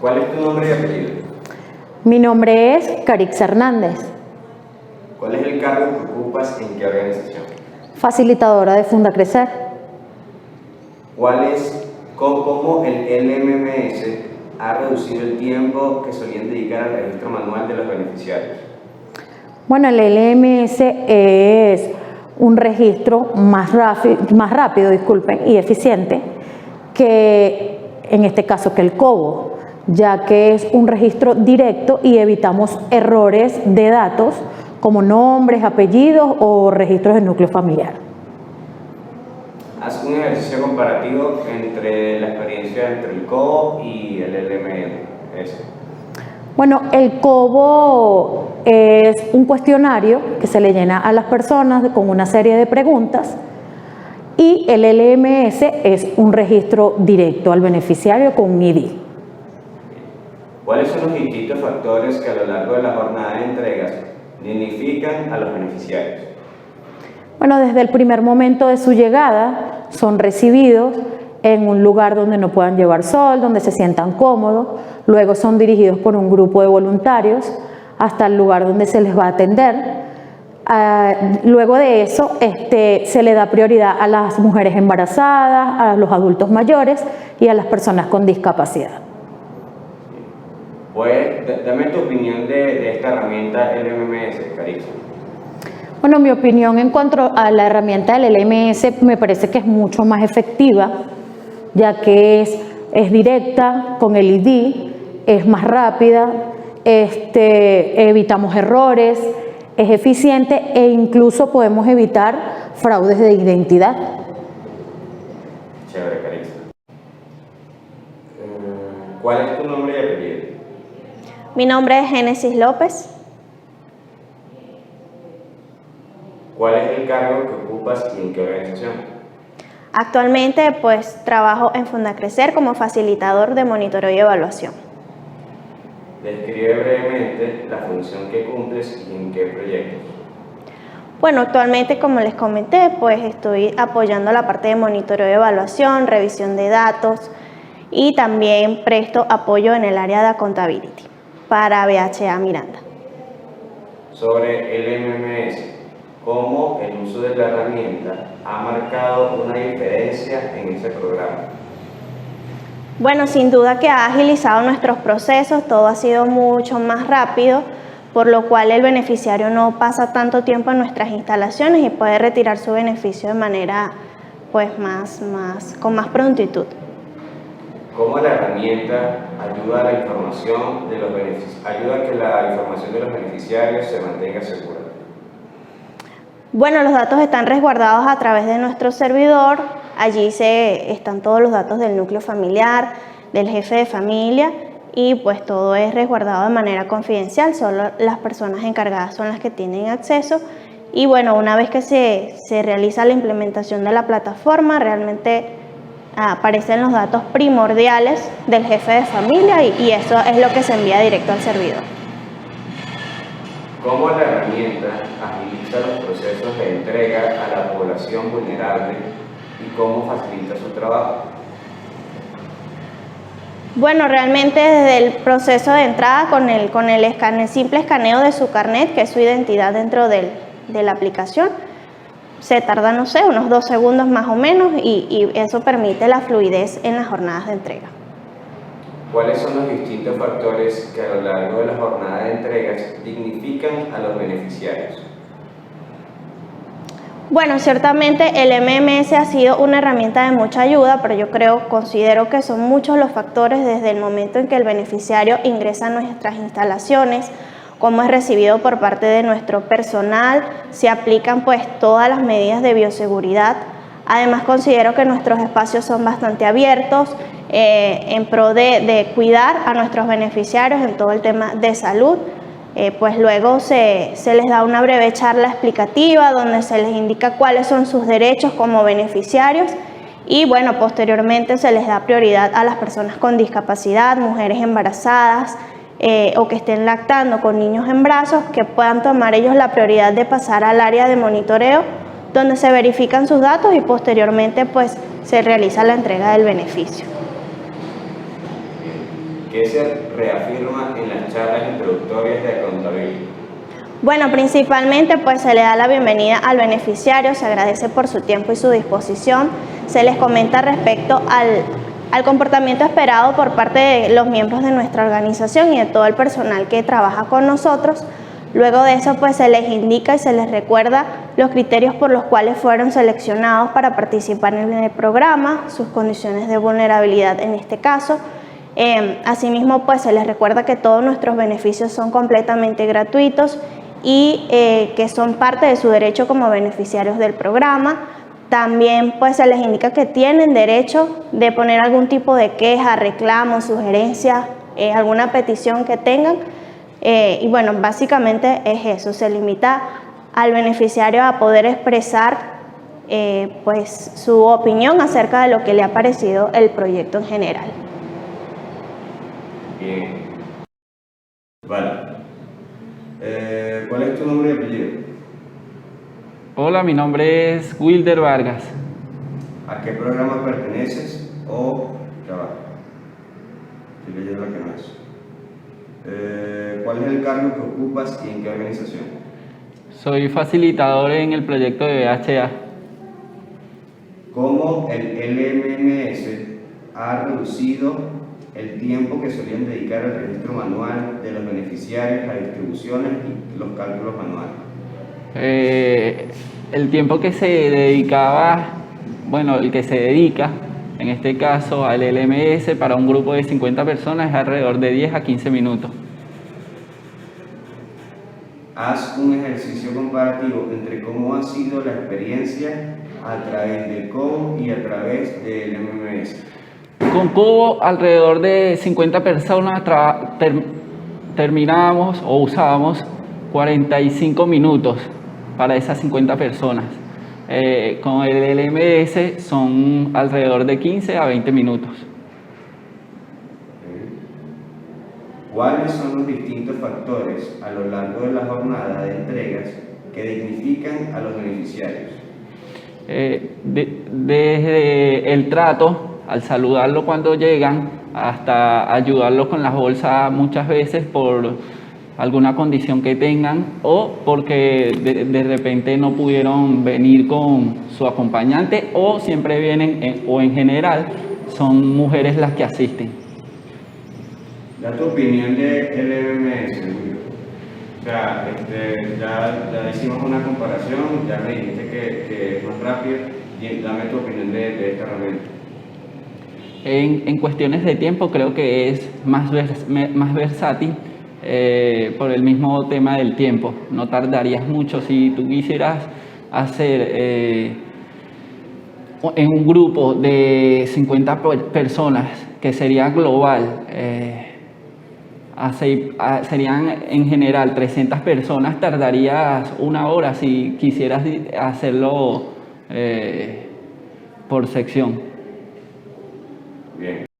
¿Cuál es tu nombre y apellido? Mi nombre es Carix Hernández, ¿Cuál es el cargo que ocupas en qué organización? facilitadora de Funda Crecer. ¿Cómo el LMMS ha reducido el tiempo que solían dedicar al registro manual de los beneficiarios? Bueno, el LMS es un registro más rápido, y eficiente que, en este caso, que el COBO, ya que es un registro directo y evitamos errores de datos como nombres, apellidos o registros de núcleo familiar. Haz un ejercicio comparativo entre la experiencia entre el COBO y el LMS. Bueno, el COBO es un cuestionario que se le llena a las personas con una serie de preguntas y el LMS es un registro directo al beneficiario con un ID. ¿Cuáles son los distintos factores que a lo largo de la jornada de entregas dignifican a los beneficiarios? Bueno, desde el primer momento de su llegada son recibidos en un lugar donde no puedan llevar sol, donde se sientan cómodos, luego son dirigidos por un grupo de voluntarios hasta el lugar donde se les va a atender. Luego de eso se le da prioridad a las mujeres embarazadas, a los adultos mayores y a las personas con discapacidad. Pues, dame tu opinión de esta herramienta LMMS, Carix. Bueno, mi opinión en cuanto a la herramienta del LMS me parece que es mucho más efectiva, ya que es directa con el ID, es más rápida, evitamos errores, es eficiente e incluso podemos evitar fraudes de identidad. Chévere, Carix. ¿Cuál es tu nombre y apellido? Mi nombre es Génesis López. ¿Cuál es el cargo que ocupas y en qué organización? Actualmente pues trabajo en Funda Crecer como facilitador de monitoreo y evaluación. Describe brevemente la función que cumples y en qué proyectos. Bueno, actualmente, como les comenté, pues estoy apoyando la parte de monitoreo y evaluación, revisión de datos y también presto apoyo en el área de accountability para BHA Miranda. Sobre el MMS, ¿cómo el uso de la herramienta ha marcado una diferencia en ese programa? Bueno, sin duda que ha agilizado nuestros procesos, todo ha sido mucho más rápido, por lo cual el beneficiario no pasa tanto tiempo en nuestras instalaciones y puede retirar su beneficio de manera pues con más prontitud. ¿Cómo la herramienta ayuda a la información de los ayuda a que la información de los beneficiarios se mantenga segura? Bueno, los datos están resguardados a través de nuestro servidor. Allí están todos los datos del núcleo familiar, del jefe de familia y pues todo es resguardado de manera confidencial. Solo las personas encargadas son las que tienen acceso. Y bueno, una vez que se realiza la implementación de la plataforma, realmente aparecen los datos primordiales del jefe de familia y eso es lo que se envía directo al servidor. ¿Cómo la herramienta agiliza los procesos de entrega a la población vulnerable y cómo facilita su trabajo? Bueno, realmente desde el proceso de entrada con el simple escaneo de su carnet, que es su identidad dentro de la aplicación, se tarda, no sé, unos 2 segundos más o menos y eso permite la fluidez en las jornadas de entrega. ¿Cuáles son los distintos factores que a lo largo de la jornada de entregas dignifican a los beneficiarios? Bueno, ciertamente el MMS ha sido una herramienta de mucha ayuda, pero considero que son muchos los factores desde el momento en que el beneficiario ingresa a nuestras instalaciones, cómo es recibido por parte de nuestro personal, se aplican pues todas las medidas de bioseguridad. Además, considero que nuestros espacios son bastante abiertos en pro de cuidar a nuestros beneficiarios en todo el tema de salud. Pues luego se les da una breve charla explicativa donde se les indica cuáles son sus derechos como beneficiarios y bueno, posteriormente se les da prioridad a las personas con discapacidad, mujeres embarazadas o que estén lactando con niños en brazos, que puedan tomar ellos la prioridad de pasar al área de monitoreo donde se verifican sus datos y posteriormente pues se realiza la entrega del beneficio. ¿Qué se reafirma en las charlas introductorias de accountability? Bueno, principalmente pues se le da la bienvenida al beneficiario, se agradece por su tiempo y su disposición, se les comenta respecto al comportamiento esperado por parte de los miembros de nuestra organización y de todo el personal que trabaja con nosotros. Luego de eso pues se les indica y se les recuerda los criterios por los cuales fueron seleccionados para participar en el programa, sus condiciones de vulnerabilidad en este caso. Asimismo pues se les recuerda que todos nuestros beneficios son completamente gratuitos y que son parte de su derecho como beneficiarios del programa. También pues se les indica que tienen derecho de poner algún tipo de queja, reclamo, sugerencia, alguna petición que tengan. Y bueno, básicamente es eso, se limita al beneficiario a poder expresar pues su opinión acerca de lo que le ha parecido el proyecto en general. Bien. Vale. ¿Cuál es tu nombre y apellido? Hola, mi nombre es Wilder Vargas. ¿A qué programa perteneces o trabajas? Estoy leyendo la que no es. ¿Cuál es el cargo que ocupas y en qué organización? Soy facilitador en el proyecto de VHA. ¿Cómo el LMMS ha reducido el tiempo que solían dedicar al registro manual de los beneficiarios, las distribuciones y los cálculos manuales? El tiempo que se dedicaba, bueno, el que se dedica, en este caso al LMS, para un grupo de 50 personas es alrededor de 10 a 15 minutos. Haz un ejercicio comparativo entre cómo ha sido la experiencia a través de Cobo y a través del MMS. Con Cobo, alrededor de 50 personas terminábamos o usábamos 45 minutos para esas 50 personas. Con el LMS son alrededor de 15 a 20 minutos. ¿Cuáles son los distintos factores a lo largo de la jornada de entregas que dignifican a los beneficiarios? Desde el trato, al saludarlo cuando llegan, hasta ayudarlos con las bolsas muchas veces por alguna condición que tengan o porque de repente no pudieron venir con su acompañante o siempre vienen o en general son mujeres las que asisten. Da tu opinión de LMS, Julio. O sea, ya hicimos una comparación, ya me dijiste que es más rápido, y dame tu opinión de esta herramienta. En cuestiones de tiempo creo que es más versátil por el mismo tema del tiempo. No tardarías mucho si tú quisieras hacer en un grupo de 50 personas, que sería global, serían en general 300 personas, tardarías 1 hora si quisieras hacerlo por sección. Bien.